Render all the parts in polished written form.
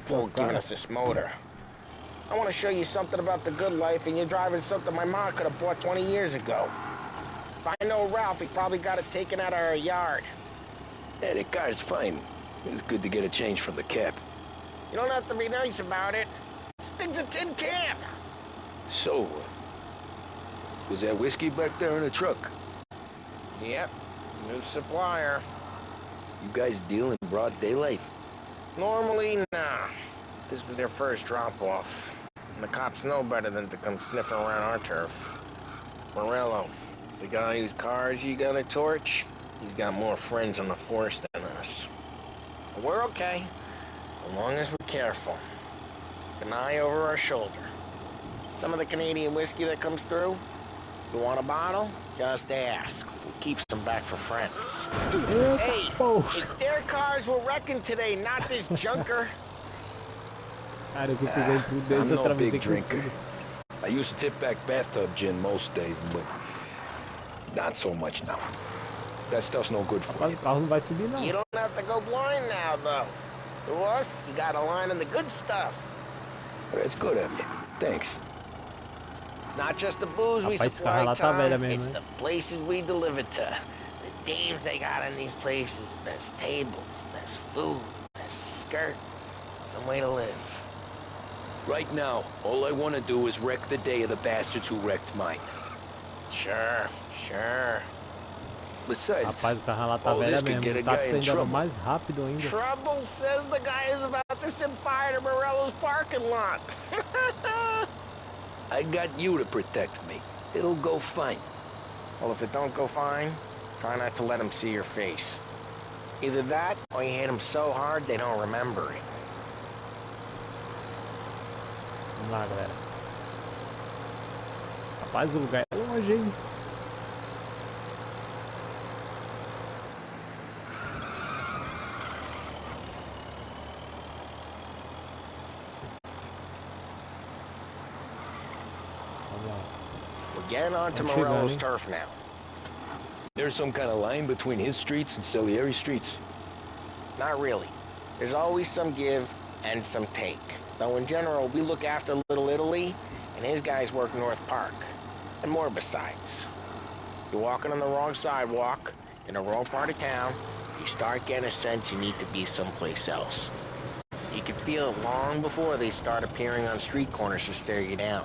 pull giving us this motor? I want to show you something about the good life, and you're driving something my mom could have bought 20 years ago. If I know Ralph, he probably got it taken out of our yard. Yeah, that car's fine. It's good to get a change from the cab. You don't have to be nice about it. This thing's a tin can. So, was that whiskey back there in the truck? Yep, new supplier. You guys deal in broad daylight? Normally, nah. This was their first drop-off. And the cops know better than to come sniffing around our turf. Morello, the guy whose cars you got a torch, he's got more friends on the force than us. But we're okay, so long as we're careful. An eye over our shoulder. Some of the Canadian whiskey that comes through, you want a bottle? Just ask. We'll keep some back for friends. Hey, it's their cars we're wrecking today, not this junker. I'm no big drinker. I used to tip back bathtub gin most days, but not so much now. That stuff's no good for you. You don't have to go blind now, though. To us, you got a line on the good stuff. That's good of you. Thanks. Not just the booze we supply, Tom, it's the places we deliver to. The dames they got in these places. Best tables, best food, best skirt. Some way to live. Right now, all I want to do is wreck the day of the bastards who wrecked mine. Sure. Besides, all this could get a guy in trouble. Trouble says the guy is about to set fire to Morello's parking lot. I got you to protect me. It'll go fine. Well, if it don't go fine, try not to let them see your face. Either that, or you hit them so hard they don't remember it. Vamos lá, galera. Rapaz, o lugar é longe, hein? We're getting onto Morello's turf now. There's some kind of line between his streets and Salieri streets? Not really. There's always some give and some take. Though in general, we look after Little Italy, and his guys work North Park. And more besides. You're walking on the wrong sidewalk, in the wrong part of town, you start getting a sense you need to be someplace else. You can feel it long before they start appearing on street corners to stare you down.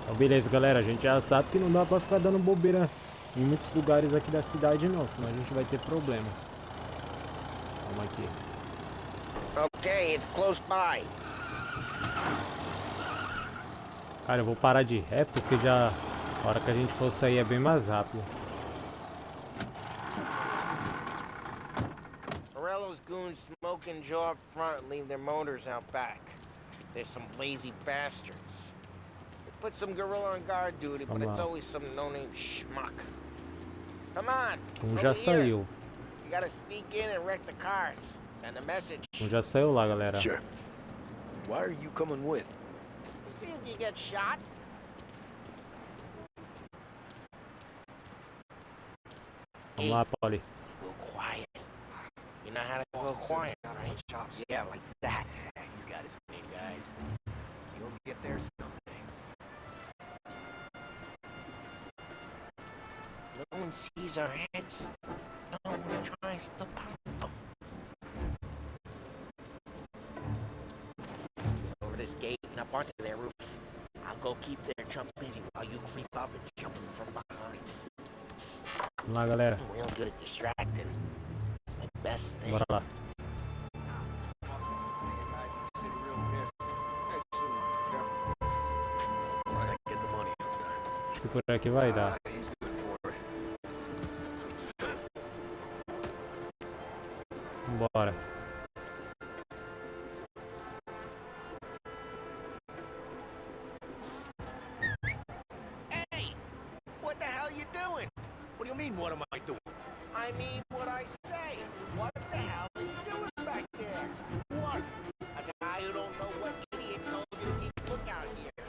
Então beleza, galera, a gente já sabe que não dá pra ficar dando bobeira em muitos lugares aqui da cidade não, senão a gente vai ter problema. Vamos aqui. Okay, it's close by. Cara, eu vou parar de ré porque já a hora que a gente for sair é bem mais rápido. Morello's goons smoke and jaw up front and leave their motors out back. There's some lazy bastards. They put some gorilla on guard duty, but it's always some no-name schmuck. Come on, Já saiu. You gotta sneak in and wreck the cars. Send a message. Já saiu lá, galera. Sure. Why are you coming with? To see if you get shot. Vamos lá, Paulie. Go quiet. You know how to go quiet, right? Yeah, like that. He's got his main guys. You'll get there someday. No one sees our heads. No one tries to pop them. Over this gate and up onto their roof. I'll go keep their chump busy while you creep up and jump them from behind. Vamos lá, galera. I'm real good at distracting. It's my best thing. Bora lá. Acho que por aqui vai dar. Vambora. Hey! What the hell you doing? What do you mean, what am I doing? I mean what I say. What the hell are you doing back there? What? A guy who don't know what idiot told you to keep lookout here.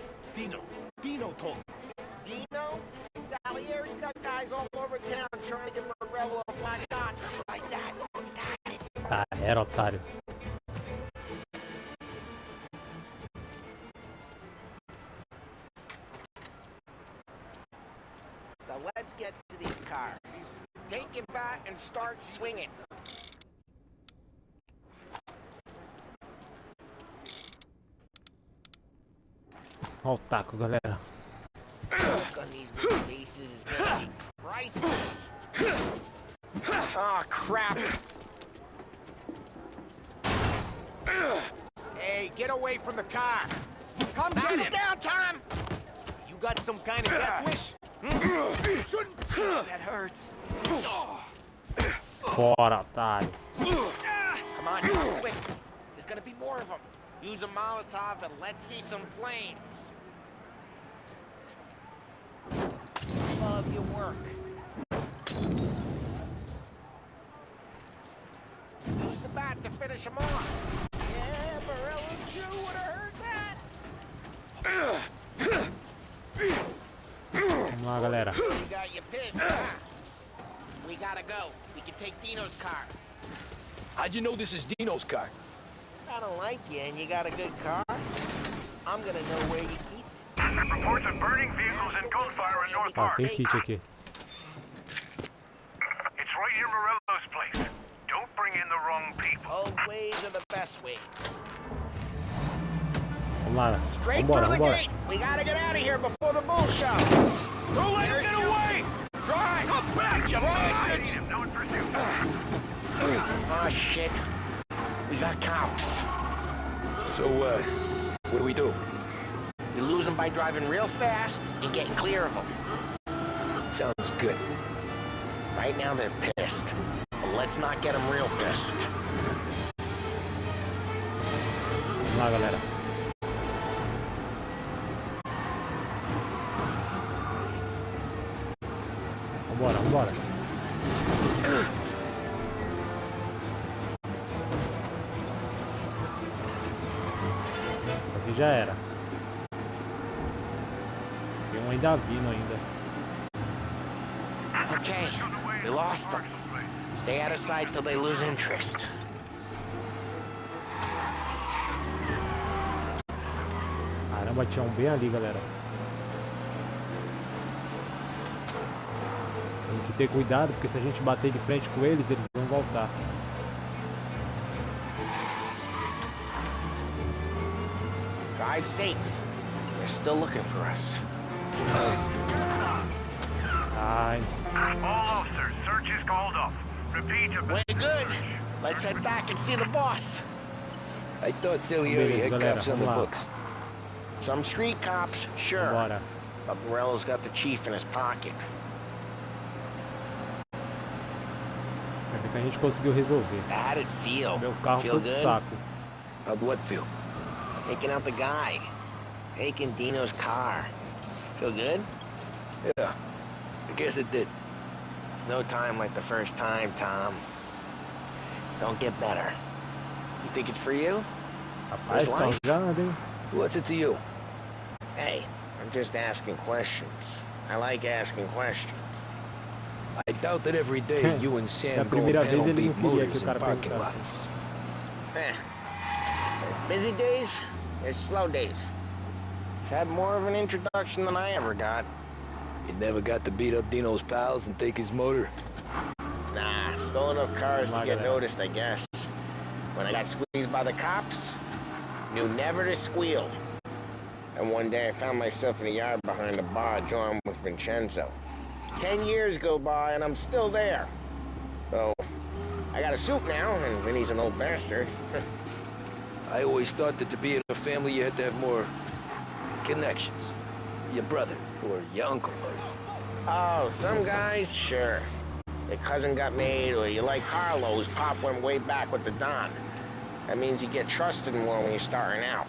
Dino told me. Dino? Salieri's got guys all over town trying to get Morello a black dot just like that. Tá Era, otário. So let's get to these cars. Take it back and start swinging. Olha o taco, galera. Look on these big faces is gonna be priceless. Oh, crap. Hey, get away from the car. Come get him. Down, Tom. You got some kind of death wish? That hurts. Fora, otário. Come on, Tom, quick. There's gonna be more of them. Use a Molotov and let's see some flames. Love your work. Use the bat to finish him off. Yeah, Morello's Jew would have heard that. Vamos lá, galera. You got your piss, huh? We gotta go. We can take Dino's car. How'd you know this is Dino's car? I don't like you and you got a good car. I'm gonna know where you keep it. Reports of burning vehicles and gunfire in North Ó, Park. tem kit aqui. It's right near Morello's place. Don't bring in the wrong people. Old ways are the best ways. Vamos lá. Straight Vambora, through the vambora. gate. We gotta get out of here before the bull show. Don't let him get away! Drive! Come back, you bastards! No in pursuit. Oh, shit. We got cops. So, what do we do? We lose them by driving real fast and getting clear of them. Sounds good. Right now they're pissed. But let's not get them real pissed. Vamos lá, galera. Vambora, vambora. Aqui já era. Tem um ainda vindo ainda. Okay, we lost them. Stay out of sight till they lose interest. Caramba, tinha um bem ali, galera. Tem que ter cuidado, porque se a gente bater de frente com eles, eles vão voltar. Drive safe. They're still looking for us. Ai, All officers, search is called off. Repeat, Way good. Let's head back and see the boss. I thought Salieri had Galera, cops on the vamos lá. books. Some street cops, sure. vambora. But Morello's got the chief in his pocket. Quer ver que a gente conseguiu resolver. How did it feel? Meu carro Feel foi pro good? saco. How'd what feel? Taking out the guy. Taking Dino's car. Feel good? Yeah, I guess it did. There's no time like the first time, Tom. Don't get better. You think it's for you? Rapaz, This tá life? usando, hein? What's it to you? Hey, I'm just asking questions. I like asking questions. I doubt that every day you and É a Sam go primeira and vez panel ele não beat queria que motors o in cara parking perguntasse. lots. Eh. There's busy days, there's slow days. I've had more of an introduction than I ever got. You never got to beat up Dino's pals and take his motor? Nah, stole enough cars to get Galera. noticed, I guess. When I got squeezed by the cops, knew never to squeal. And one day I found myself in a yard behind a bar joined with Vincenzo. 10 years go by and I'm still there. So, I got a suit now, and Vinny's an old bastard. I always thought that to be in a family you had to have more connections. Your brother, or your uncle, or... Oh, some guys, sure. Their cousin got made, or you like Carlos, Pop went way back with the Don. That means you get trusted more when you're starting out.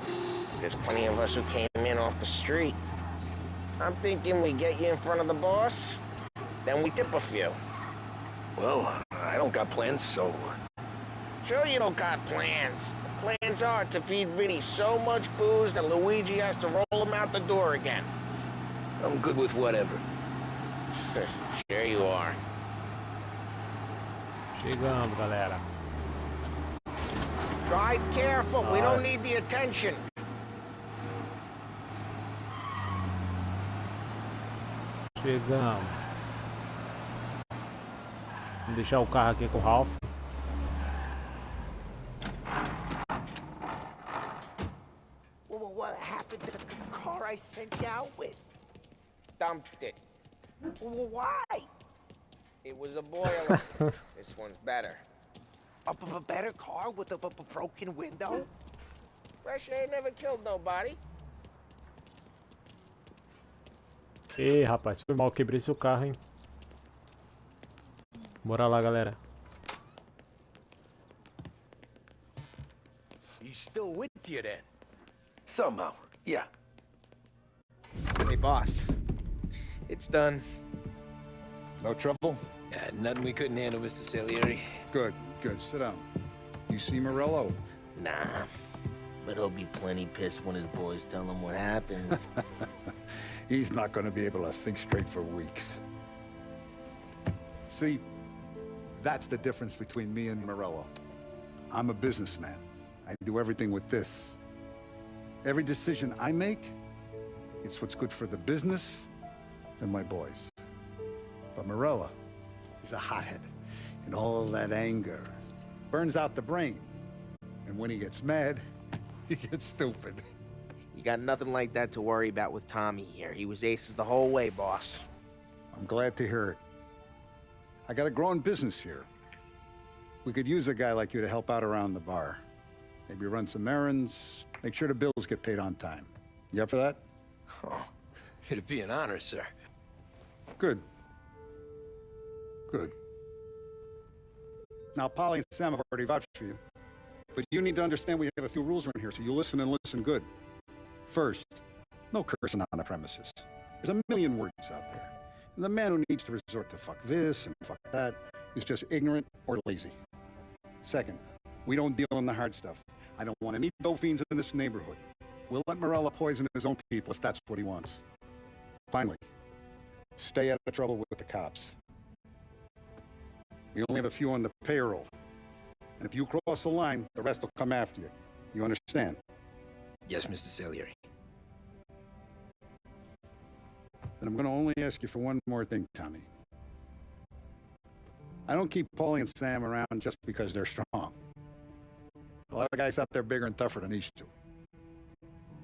There's plenty of us who came in off the street. I'm thinking we get you in front of the boss, then we tip a few. Well, I don't got plans, so... Sure you don't got plans. The plans are to feed Vinny so much booze that Luigi has to roll him out the door again. I'm good with whatever. Sure you are. Chegamos, galera. Drive careful. We don't need the attention. Chegamos. Vamos deixar o carro aqui com o Ralph. Well, what happened to the car I sent you out with? Dumped it. Well, why? It was a boiler. This one's better. A better car with a broken window? Fresh air never killed nobody. Ei, rapaz, foi mal, quebrei seu carro, hein? Bora lá, galera. He's still with you then? Somehow, yeah. Hey, boss. It's done. No trouble? Nothing we couldn't handle, Mr. Salieri. Good, good. Sit down. You see Morello? Nah. But he'll be plenty pissed when his boys tell him what happened. He's not going to be able to think straight for weeks. See, that's the difference between me and Morello. I'm a businessman. I do everything with this. Every decision I make, it's what's good for the business and my boys. But Morello is a hothead, and all that anger burns out the brain. And when he gets mad, he gets stupid. You got nothing like that to worry about with Tommy here. He was aces the whole way, boss. I'm glad to hear it. I got a growing business here. We could use a guy like you to help out around the bar. Maybe run some errands, make sure the bills get paid on time. You up for that? Oh, it'd be an honor, sir. Good. Good. Now, Paulie and Sam have already vouched for you. But you need to understand we have a few rules around here, so you listen and listen good. First, no cursing on the premises. There's a million words out there. And the man who needs to resort to fuck this and fuck that is just ignorant or lazy. Second, we don't deal in the hard stuff. I don't want any dope fiends in this neighborhood. We'll let Morello poison his own people if that's what he wants. Finally, stay out of trouble with the cops. We only have a few on the payroll. And if you cross the line, the rest will come after you. You understand? Yes, Mr. Salieri. And I'm going to only ask you for one more thing, Tommy. I don't keep Paulie and Sam around just because they're strong. A lot of guys out there bigger and tougher than these two.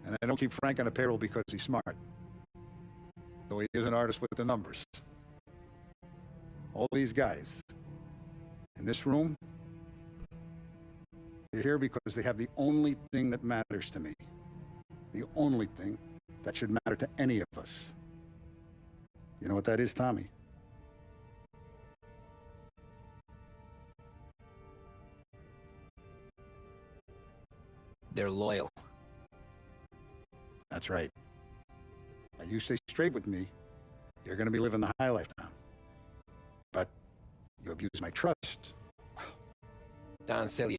And I don't keep Frank on the payroll because he's smart. Though he is an artist with the numbers. All these guys in this room, they're here because they have the only thing that matters to me. The only thing that should matter to any of us. You know what that is, Tommy? They're loyal. That's right. Now you stay straight with me, you're gonna be living the high life now. But you abuse my trust. Don Salieri,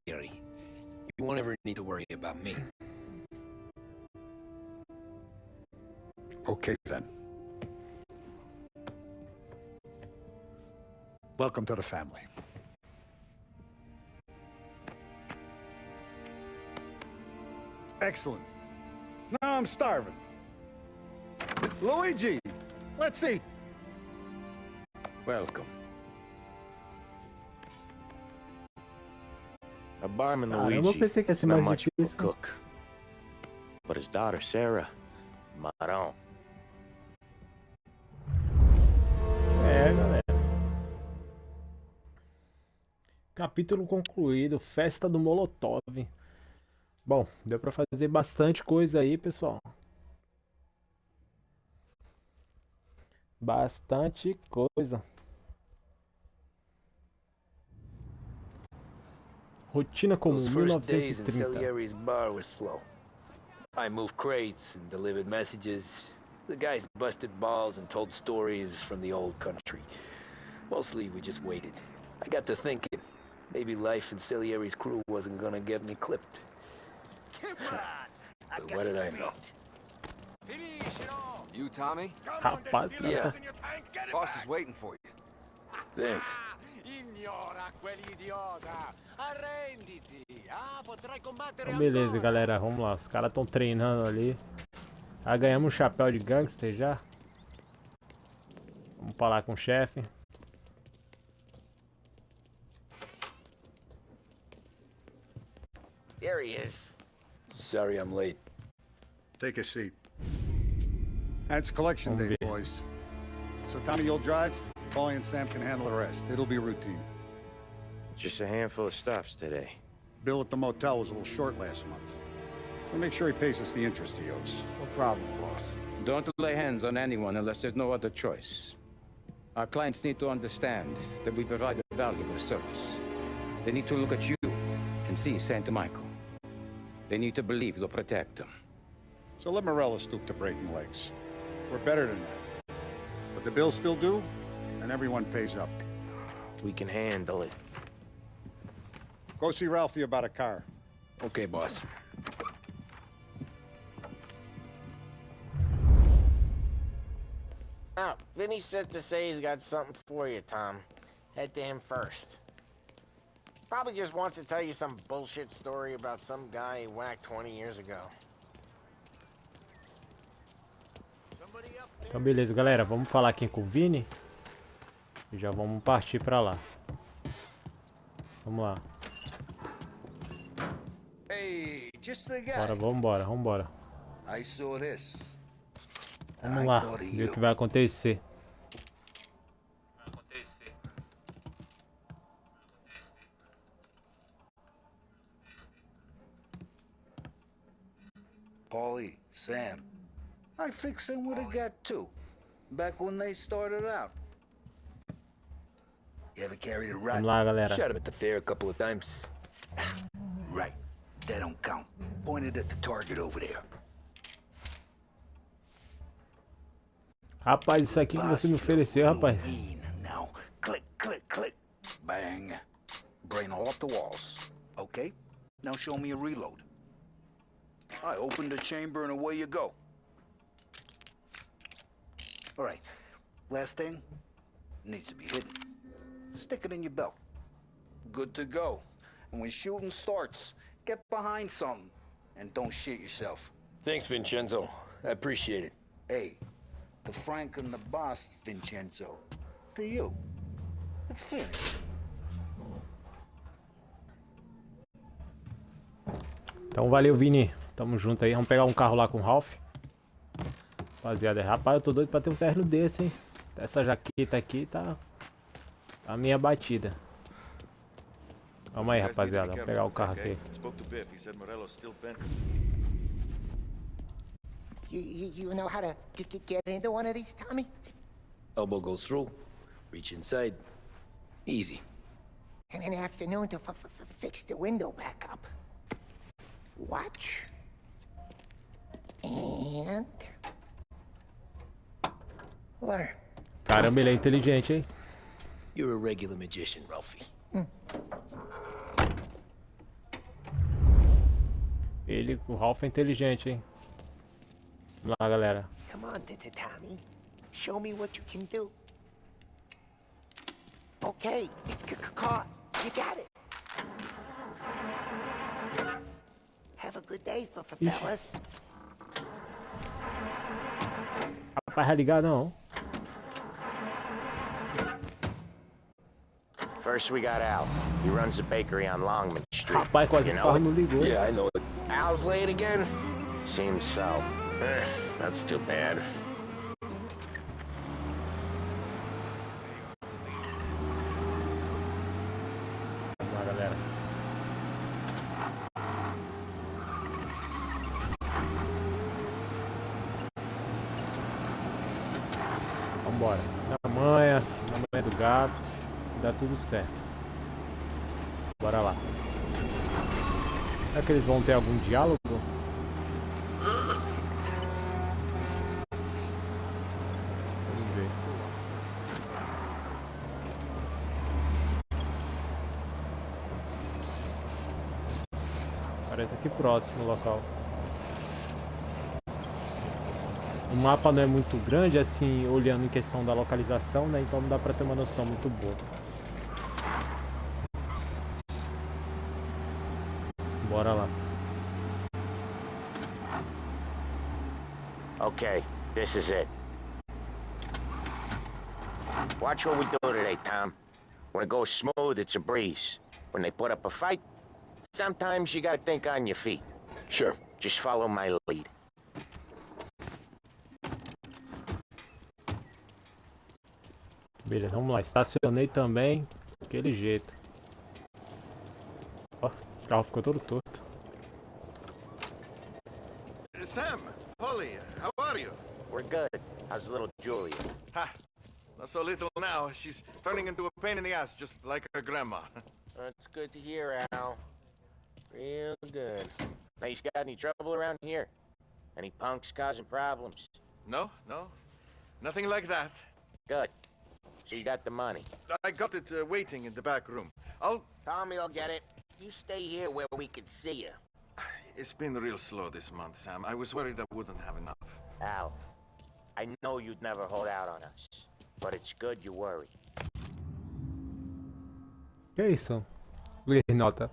you won't ever need to worry about me. Okay, then. Welcome to the family. Excellent. Now I'm starving. Luigi, let's eat. Welcome. A barman eu Luigi pensei que ia is ser not mais much of a difícil. cook. But his daughter, Sarah, Maron. Galera. Capítulo concluído. Festa do Molotov. Bom, deu pra fazer bastante coisa aí, pessoal. Bastante coisa. Rotina comum, Those first days in 1930. Salieri's bar were slow. I moved crates and delivered messages. The guys busted balls and told stories from the old country. Mostly we just waited. I got to thinking, maybe life in Salieri's crew wasn't gonna get me clipped. But what did I know? You, Tommy? Rapaz, cara. Yeah. Boss is waiting for you. Thanks. Ignora quell'idiota! Arrenditi! Então beleza, galera, vamos lá. Os caras estão treinando ali. Já ganhamos um chapéu de gangster já. Vamos falar com o chefe. There he is. Sorry I'm late. Take a seat. And it's collection day, ver. boys. So Tommy, you'll drive. Paulie and Sam can handle the rest. It'll be routine. Just a handful of stops today. Bill at the motel was a little short last month. So make sure he pays us the interest he owes. No problem, boss. Don't lay hands on anyone unless there's no other choice. Our clients need to understand that we provide a valuable service. They need to look at you and see Saint Michael. They need to believe you'll protect them. So let Morella stoop to breaking legs. We're better than that. But the bills still due, and everyone pays up. We can handle it. Go see Ralphie about a car. Okay, boss. Oh, Vinny said to say he's got something for you, Tom. Head to him first. Probably just wants to tell you some bullshit story about some guy he whacked 20 years ago. Então beleza, galera, vamos falar aqui com o Vini. E já vamos partir pra lá. Vamos lá. Hey, just the guy. Bora, vambora, vambora. I saw this. Vamos lá, ver o que vai acontecer. Paulie, Sam. I think Sam would have got too. Back when they started out. You ever carried a rat? Vamos lá, galera. Shot him at the fair a couple of times. Right. That don't count. Pointed at the target over there. Rapaz, isso aqui que você me ofereceu, rapaz. Mean. Now, click, click, click. Bang. Brain all off the walls. Okay? Now show me a reload. I opened the chamber and away you go. All right. Last thing. Needs to be hidden. Stick it in your belt. Good to go. And when shooting starts, get behind something. And don't shit yourself. Thanks, Vincenzo. I appreciate it. Hey, to Frank and the boss, Vincenzo. To you. It's finished. Então valeu, Vini. Tamo junto aí. Vamos pegar um carro lá com o Ralph. Rapaziada, rapaz, eu tô doido pra ter um terno desse, hein? Essa jaqueta aqui tá a minha batida. Vamos aí, rapaziada. Vamos pegar o carro aqui. You know how to get into one of these, Tommy? Elbow goes through. Reach inside. Easy. And an afternoon to fix the window back up. Watch. And... learn. Caramba, ele é inteligente, hein? You're a regular magician, Ralphie. O Ralph é inteligente, hein? Vamos lá, galera. Come on, Tommy. Show me what you can do. Okay, it's caught. You got it. Have a good day, fellas. Rapaz, vai ligar não. First we got Al. He runs a bakery on Longman Street. Rapaz, quase o carro não ligou. Yeah, I know it. Al's late again? Seems so. That's too bad. Vamos lá, galera. Vambora. Na manha do gato. Dá tudo certo. Bora lá. Será que eles vão ter algum diálogo? Vamos ver. Parece aqui próximo o local. O mapa não é muito grande, assim, olhando em questão da localização, né? Então não dá pra ter uma noção muito boa. Bora lá. Okay, this is it. Watch what we do today, Tom. When it goes smooth, it's a breeze. When they put up a fight, sometimes you gotta think on your feet. Sure. Just follow my lead. Beleza, vamos lá. Estacionei também. Daquele jeito. Ó, o carro ficou todo torto. Sam, Paulie, how are you? We're good. How's little Julia? Ha! Not so little now. She's turning into a pain in the ass, just like her grandma. That's good to hear, Al. Real good. Now, you got any trouble around here? Any punks causing problems? No, no. Nothing like that. Good. So you got the money. I got it waiting in the back room. Tommy'll get it. You stay here where we can see you. It's been real slow this month, Sam. I was worried I wouldn't have enough. Al, I know you'd never hold out on us, but it's good you worry. Que é isso? Ler nota.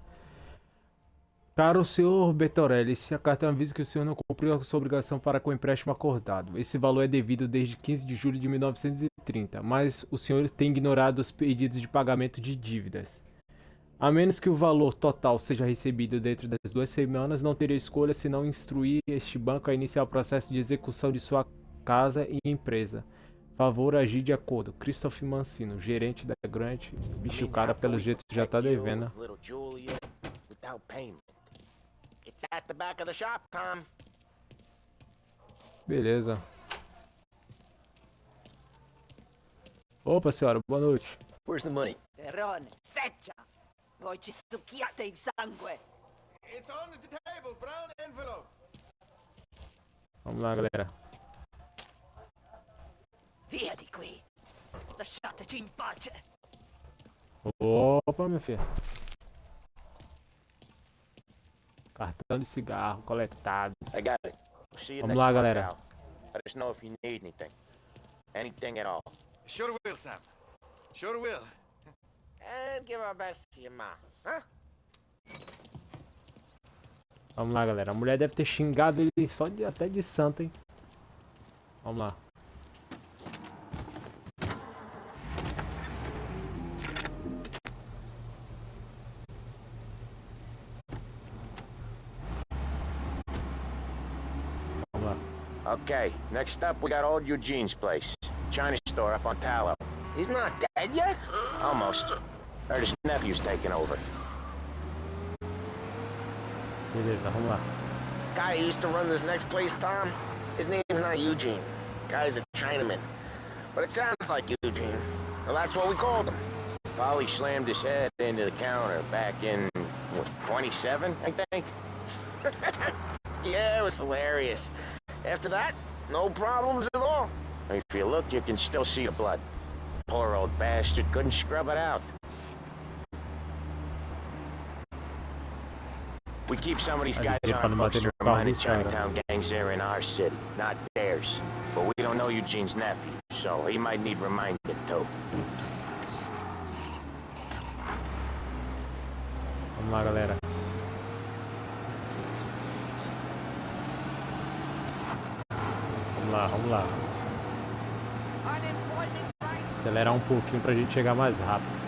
Caro senhor Bertorelli, esta carta avisa que o senhor não cumpriu a sua obrigação para com o empréstimo acordado. Esse valor é devido desde 15 de julho de 1930, mas o senhor tem ignorado os pedidos de pagamento de dívidas. A menos que o valor total seja recebido dentro das 2 semanas, não teria escolha senão instruir este banco a iniciar o processo de execução de sua casa e empresa. Favor agir de acordo. Christopher Mancino, gerente da Grant. Bicho, o cara pelo jeito já tá devendo. Little Julia, without payment. It's at the back of the shop, Tom. Beleza. Opa, senhora, boa noite. Where's the money? Perone, feccia! Voi ci succhiate il sangue! It's on the table, brown envelope. Vamos lá, galera. Via di qui! Lasciateci in pace! Opa, meu filho. Cartão de cigarro coletados. I got it. See you Vamos next lá, month, galera. Al. Let us know if you need anything. Anything at all. Sure will, Sam. Sure will. And give our best to your mom, huh? Vamos lá, galera. A mulher deve ter xingado ele só até de santo, hein? Vamos lá. Okay, next up we got old Eugene's place. China store up on Tallow. He's not dead yet? Almost. Heard his nephew's taking over. Beleza, vamos lá. Guy who used to run this next place, Tom, his name's not Eugene. Guy's a Chinaman. But it sounds like Eugene. Well, that's what we called him. Paulie slammed his head into the counter back in, what, 27, I think? Yeah, it was hilarious. After that, no problems at all. If you look, you can still see the blood. Poor old bastard couldn't scrub it out. We keep some of these guys on books to remind the Chinatown gangs there in our city, not theirs. But we don't know Eugene's nephew, so he might need reminding too. Vamos lá, galera. Vamos lá, vamos lá. Acelerar um pouquinho pra gente chegar mais rápido.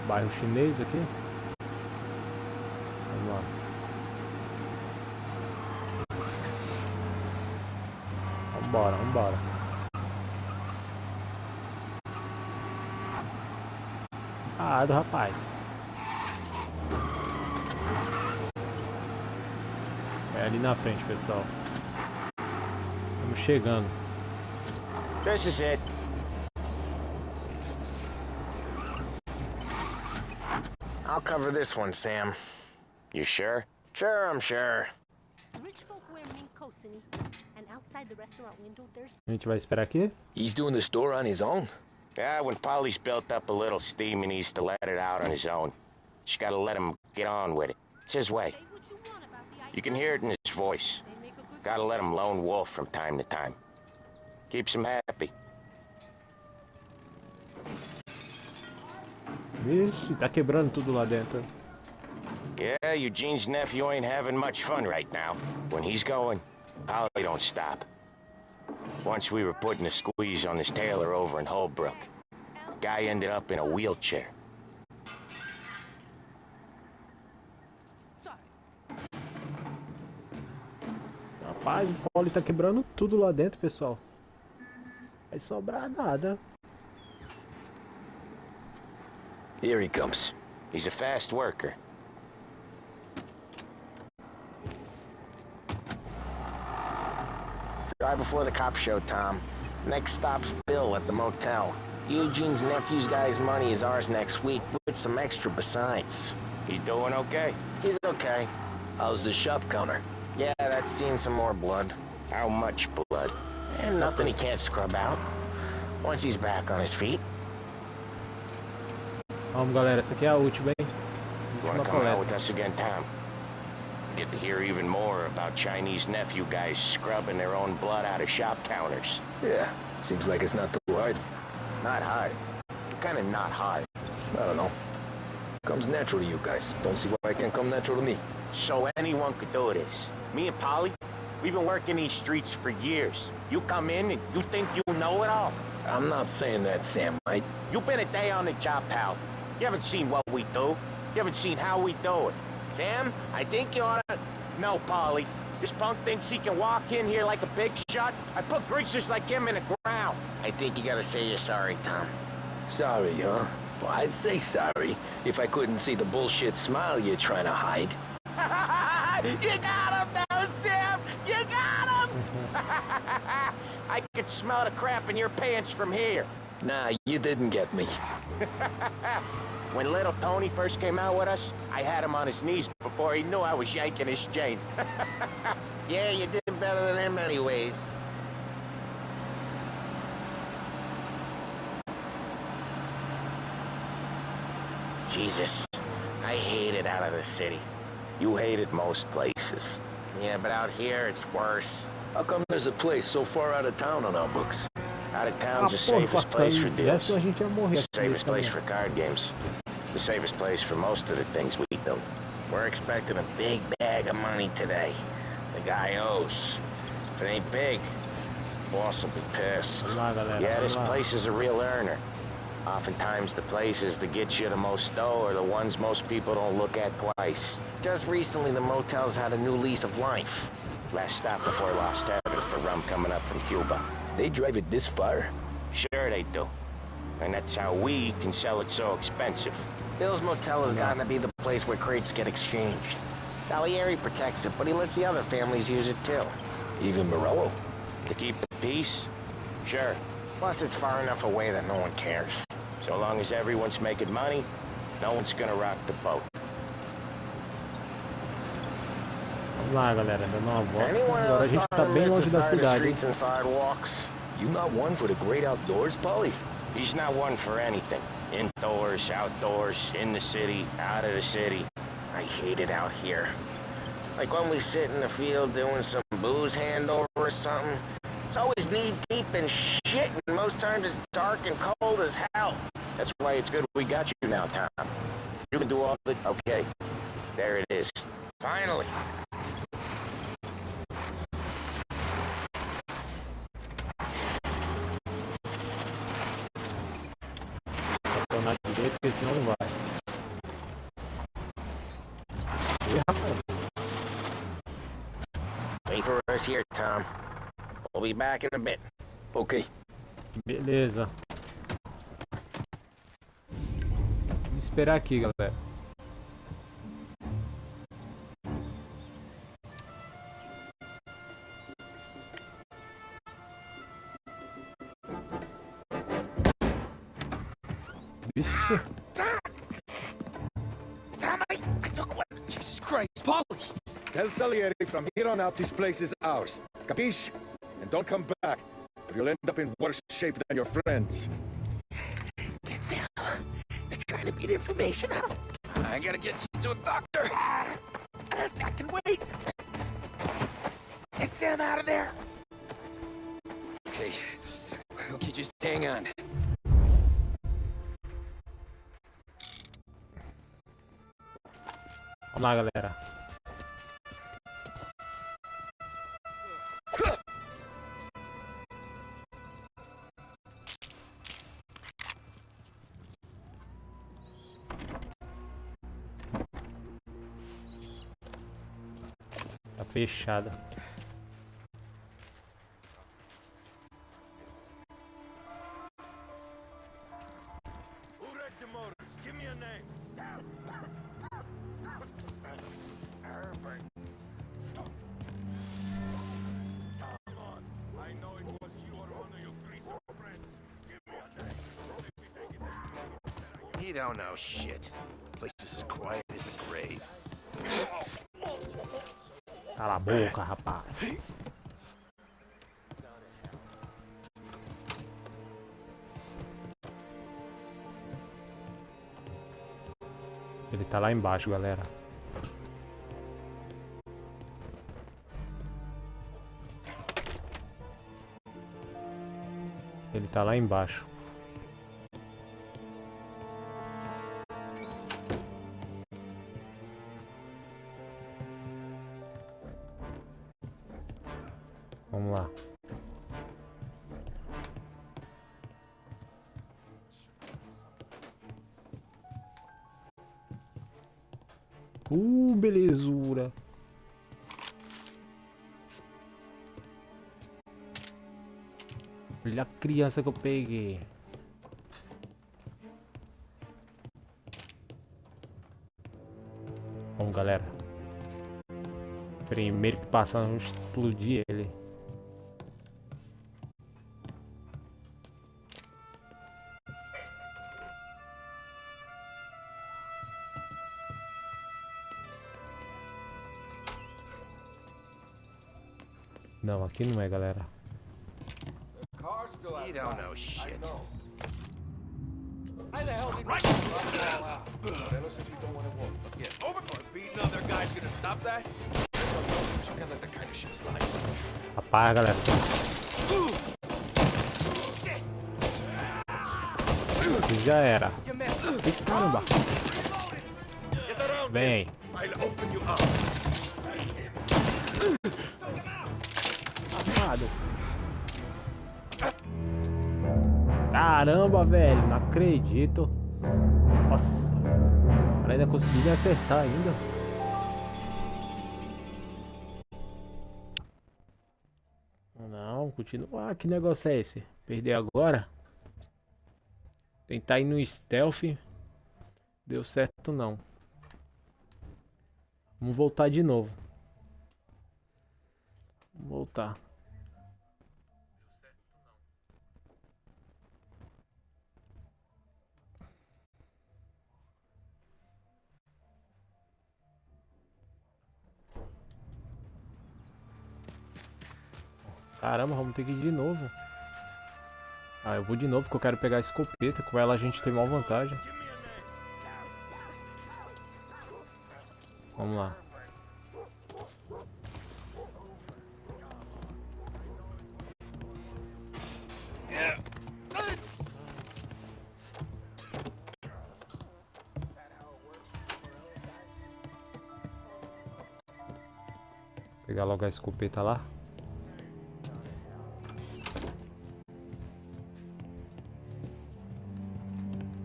Bairro chinês aqui. Vamos lá. Vambora, vambora. Ah, do rapaz. É ali na frente, pessoal. Estamos chegando. This is it. I'll cover this one, Sam. You sure? Sure, I'm sure. Rich folk wear mink coats and outside the restaurant window there's... A gente vai esperar aqui? He's doing the store on his own? Yeah, when Paulie's built up a little steam, he needs to let it out on his own. Just gotta let him get on with it. It's his way. You can hear it in his voice. Gotta let him lone wolf from time to time. Keeps him happy. Vixe, tá quebrando tudo lá dentro. Yeah, Eugene's nephew ain't having much fun right now. When he's going, Paulie don't stop. Once we were putting a squeeze on this tailor over in Holbrook. Guy ended up in a wheelchair. Rapaz, o Paulie tá quebrando tudo lá dentro, pessoal. Vai sobrar nada. Here he comes. He's a fast worker. Drive before the cops show, Tom. Next stop's Bill at the motel. Eugene's nephew's guy's money is ours next week, with some extra besides. He's doing okay? He's okay. How's the shop counter? Yeah, that's seen some more blood. How much blood? And nothing he can't scrub out. Once he's back on his feet. Vamos, galera, essa aqui é a última, hein? You wanna come out with us again, Tom? Get to hear even more about Chinese nephew guys scrubbing their own blood out of shop counters. Yeah, seems like it's not too hard. Not hard. Kinda not hard. I don't know. Comes natural to you guys. Don't see why it can't come natural to me. So anyone could do this. Me and Paulie, we've been working these streets for years. You come in and you think you know it all. I'm not saying that, Sam. You've been a day on the job, pal. You haven't seen what we do. You haven't seen how we do it. Sam, I think you oughta... No, Paulie. This punk thinks he can walk in here like a big shot. I put greasers like him in the ground. I think you gotta say you're sorry, Tom. Sorry, huh? Well, I'd say sorry if I couldn't see the bullshit smile you're trying to hide. You got him, though, Sam! You got him! I could smell the crap in your pants from here. Nah, you didn't get me. When little Tony first came out with us, I had him on his knees before he knew I was yanking his chain. Yeah, you did better than him anyways. Jesus, I hate it out of the city. You hate it most places. Yeah, but out here, it's worse. How come there's a place so far out of town on our books? Out of town's the safest place for deals. The safest place for card games. The safest place for most of the things we do. We're expecting a big bag of money today. The guy owes. If it ain't big, boss will be pissed. Yeah, this place is a real earner. Oftentimes the places that get you the most dough are the ones most people don't look at twice. Just recently, the motel's had a new lease of life. Last stop before Lost Heaven for rum coming up from Cuba. They drive it this far? Sure they do. And that's how we can sell it so expensive. Bill's motel has gotten to be the place where crates get exchanged. Salieri protects it, but he lets the other families use it too. Even Morello? To keep the peace? Sure. Plus, it's far enough away that no one cares. So long as everyone's making money, no one's gonna rock the boat. Vamos lá, galera, dando uma volta. Anyone Agora a else gente tá bem longe da cidade. Streets and sidewalks? You not one for the great outdoors, Paulie? He's not one for anything. Indoors, outdoors, in the city, out of the city. I hate it out here. Like when we sit in the field doing some booze handover or something. It's always knee-deep and shit, and most times it's dark and cold as hell. That's why it's good we got you now, Tom. You can do all the... Okay, there it is. Finally. Tô na direita, porque senão não vai. Wait for us here, Tom. We'll be back in a bit. Okay. Beleza. Vamos esperar aqui, galera. Vixe. Tom, I took one. Jesus Christ, Paulie! Tell Salieri from here on out this place is ours. Capiche? And don't come back, or you'll end up in worse shape than your friends. Get Sam. They're trying to beat information out. I gotta get you to a doctor. I can wait. Get Sam out of there. Okay. Okay, just hang on. Vamos lá, galera. Tá fechada. You don't know shit. Place is as quiet as the grave. Cala a boca, rapaz. Ele tá lá embaixo, galera. Ele tá lá embaixo. Vamos lá. Belezura. Olha a criança que eu peguei. Bom, galera. Primeiro que passar, vamos explodir ele. Não, aqui não é, galera. You don't know shit. Why the hell did since we don't want to walk. Yeah, over. Beating other guys gonna stop that? You can't let that kind of shit slide. Rapaz, galera. Aqui já era. Ih, caramba. Vem. Caramba, velho, não acredito. Nossa, eu ainda consegui me acertar ainda. Não, continuar. Que negócio é esse? Perder agora? Tentar ir no stealth. Deu certo não. Vamos voltar de novo. Vamos voltar. Caramba, vamos ter que ir de novo. Ah, eu vou de novo porque eu quero pegar a escopeta. Com ela a gente tem maior vantagem. Vamos lá. Pegar logo a escopeta lá.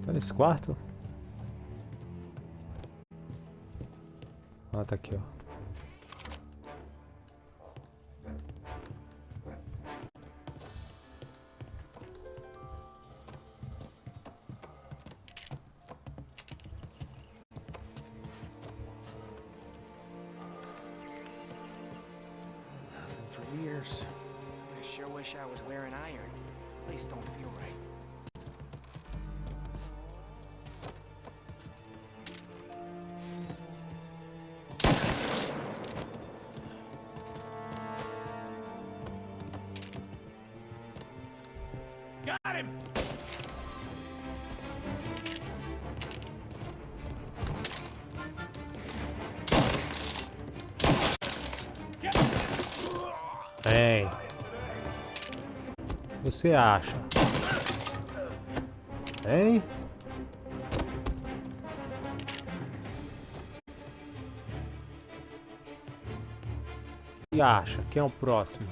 Tá nesse quarto? Ah, tá aqui, ó. Nothing for years. I sure wish I was wearing iron. Place don't feel right. Got him! Vem. Você acha? Hein? que acha? Quem é o próximo?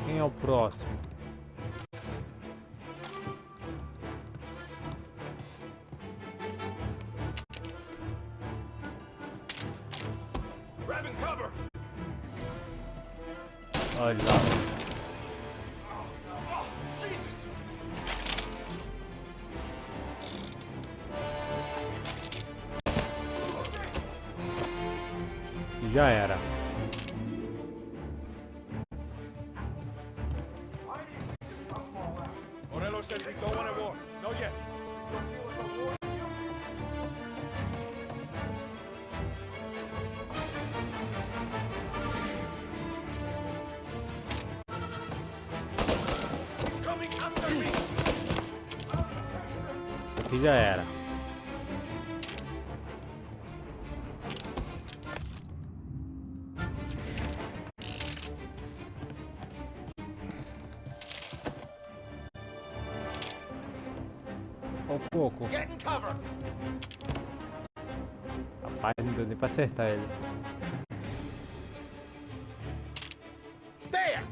Quem é o próximo? Grab and cover. Olha lá. Jesus. E já era. Morello says we don't want a war. Not yet. Still feel like a war? He's coming after me. Isso aqui já era. Ó o coco. Get in cover. Rapaz, não deu nem pra acertar ele. There.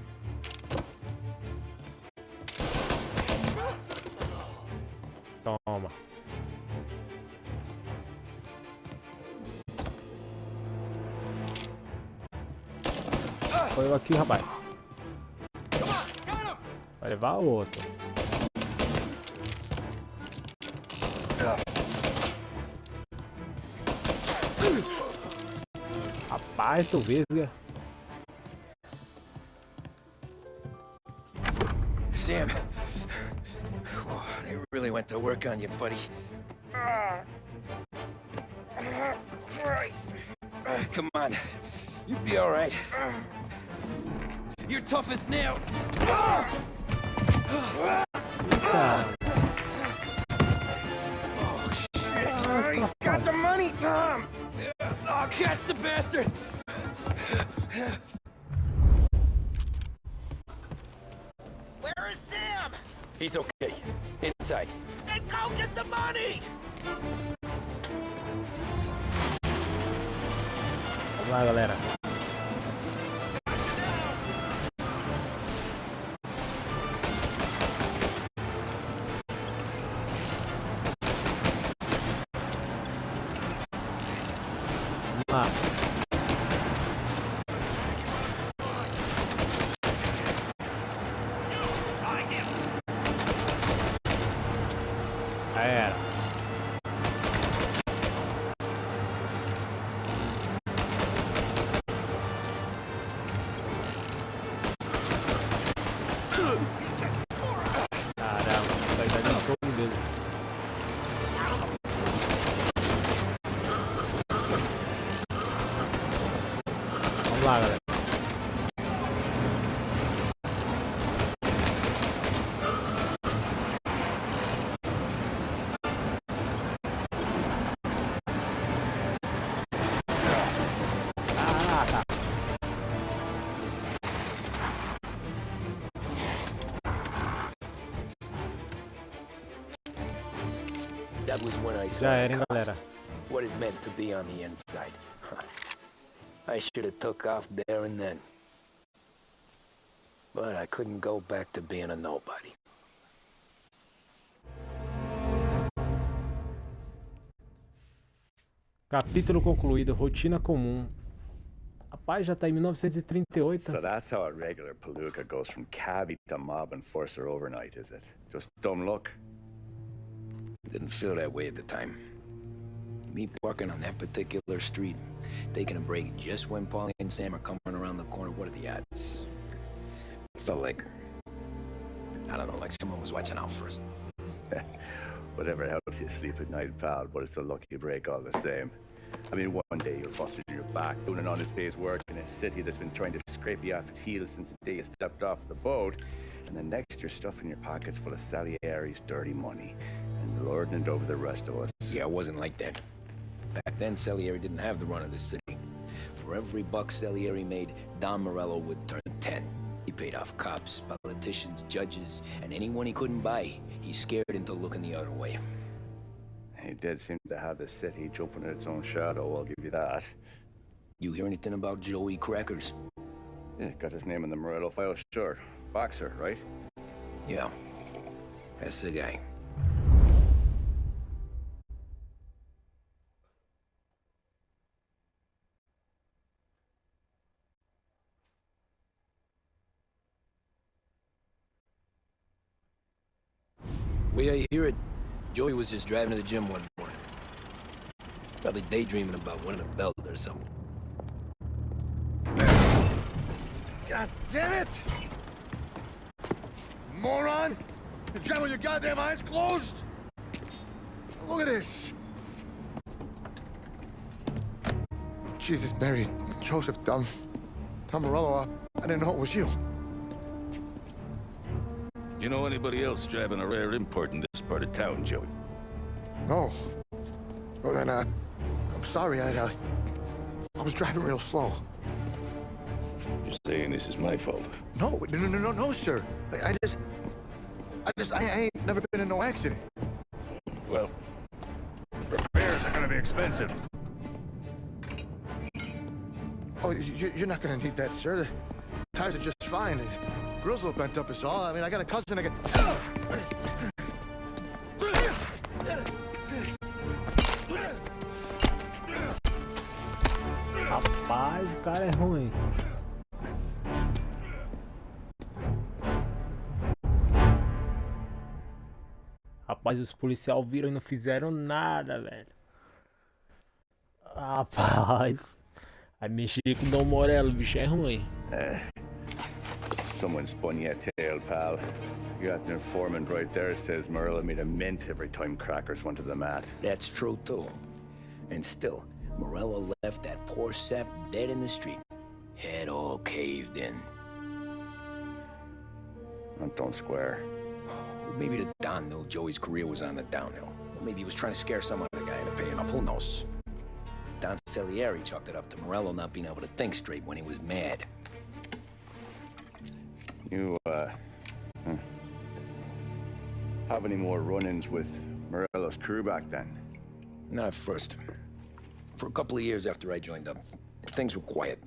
Toma. Foi eu aqui, rapaz. Vai levar outro. Rapaz, tu vesga. Sam, they really went to work on you, buddy. Christ. Come on, you'll be all right. You're tough as nails. He's got the money, Tom. Oh, catch the bastard. Where is Sam? He's okay. Inside. Then go get the money! Vamos lá, galera. Vamos lá. Já era. Caramba, vai dar de todo mesmo. Vamos lá, galera. That was when I saw Já era, hein, galera. what it meant to be on the inside. I should have took off there and then. But I couldn't go back to being a nobody. Capítulo concluído, rotina comum. Rapaz, já tá em 1938. So that's how a regular palooka goes from cabbie to mob enforcer overnight, is it? Just dumb luck? Didn't feel that way at the time. Me parking on that particular street, taking a break just when Paulie and Sam are coming around the corner. What are the odds? It felt like, I don't know, like someone was watching out for us. Whatever helps you sleep at night, pal, but it's a lucky break all the same. I mean, one day you're busted your back, doing an honest day's work in a city that's been trying to scrape you off its heels since the day you stepped off the boat, and then next you're stuffing your pockets full of Salieri's dirty money and lording it over the rest of us. Yeah, it wasn't like that. Back then, Salieri didn't have the run of the city. For every buck Salieri made, Don Morello would turn 10. He paid off cops, politicians, judges, and anyone he couldn't buy. He scared into looking the other way. He did seem to have the city jumping in its own shadow, I'll give you that. You hear anything about Joey Crackers? Yeah, got his name in the Morello file, sure. Boxer, right? Yeah, that's the guy. Way I hear it, Joey was just driving to the gym one morning. Probably daydreaming about winning a belt or something. God damn it! Moron! You're driving with your goddamn eyes closed? Look at this! Jesus, Mary, Joseph, Tom Morello, I didn't know it was you. You know anybody else driving a rare import in this part of town, Joey? No. Well, then, I'm sorry, I was driving real slow. You're saying this is my fault? No, sir. I ain't never been in no accident. Well, repairs are gonna be expensive. Oh, you're not gonna need that, sir. The tires are just fine. The grill's a little bent up is all. I mean, I got a cousin that Rapaz, o cara é ruim. Rapaz, os policiais viram e não fizeram nada, velho. Rapaz. Aí mexer com o Dom Morello, o bicho é ruim. Someone spun you a tail, pal. You got an informant right there says Morello made a mint every time Crackers went to the mat. That's true, too. And still, Morello left that poor sap dead in the street. Head all caved in. Don't square. Well, maybe the Don knew Joey's career was on the downhill. Or maybe he was trying to scare some other guy into paying up. Who knows? Don Salieri chalked it up to Morello not being able to think straight when he was mad. You, have any more run-ins with Morello's crew back then? Not at first. For a couple of years after I joined up, things were quiet.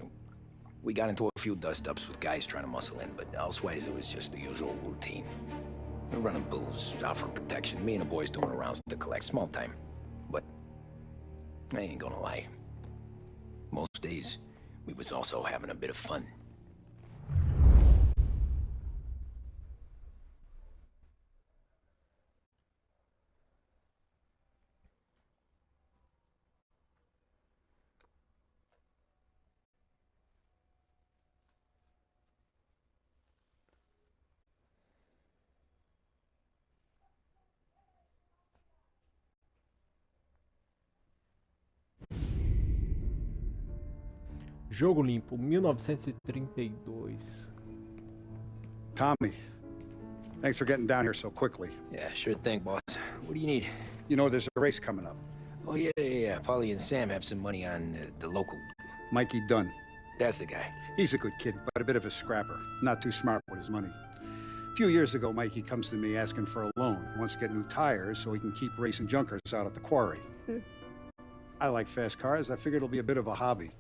We got into a few dust-ups with guys trying to muscle in, but elsewise it was just the usual routine. We're running booze, offering protection, me and the boys doing rounds to collect small time. But I ain't gonna lie. Most days, we was also having a bit of fun. Jogo Limpo, 1932. Tommy, thanks for getting down here so quickly. Yeah, sure thing, boss. What do you need? You know there's a race coming up. Oh, yeah. Paulie and Sam have some money on the local. Mikey Dunn. That's the guy. He's a good kid, but a bit of a scrapper. Not too smart with his money. A few years ago, Mikey comes to me asking for a loan. He wants to get new tires so he can keep racing junkers out at the quarry. I like fast cars. I figured it'll be a bit of a hobby.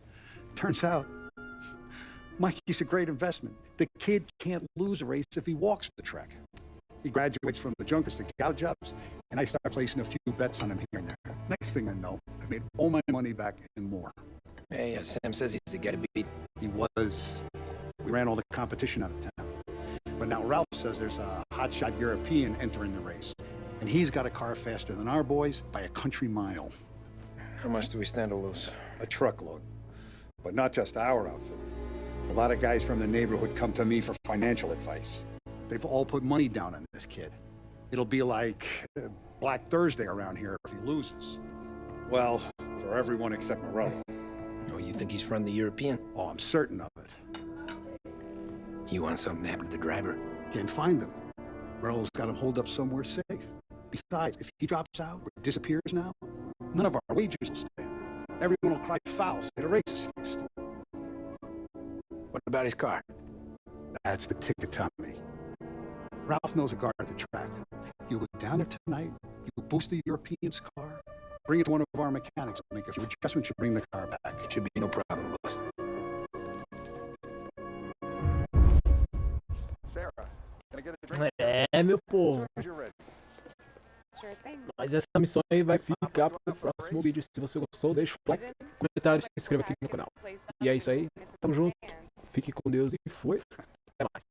Turns out, Mikey's a great investment. The kid can't lose a race if he walks the track. He graduates from the junkers to scout jobs, and I start placing a few bets on him here and there. Next thing I know, I've made all my money back and more. Hey, Sam says he's the guy to beat. He was. We ran all the competition out of town. But now Ralph says there's a hotshot European entering the race, and he's got a car faster than our boys by a country mile. How much do we stand to lose? A truckload. But not just our outfit. A lot of guys from the neighborhood come to me for financial advice. They've all put money down on this kid. It'll be like Black Thursday around here if he loses. Well, for everyone except Morello. Oh, you think he's from the European? Oh, I'm certain of it. You want something to happen to the driver? Can't find him. Morello's got him holed up somewhere safe. Besides, if he drops out or disappears now, none of our wagers will stand. Everyone will cry foul, say the race is fixed. What about his car? That's the ticket, Tommy. Ralph knows a guard at the track. You go down there tonight, you boost the European's car, bring it to one of our mechanics, make a few adjustments, you bring the car back. Should be no problem, boss. Sarah, can I get a drink? É, meu povo. You're ready. Mas essa missão aí vai ficar pro próximo vídeo. Se você gostou, deixa o like, comentário, se inscreva aqui no canal. E é isso aí. Tamo junto. Fique com Deus e fui. Até mais.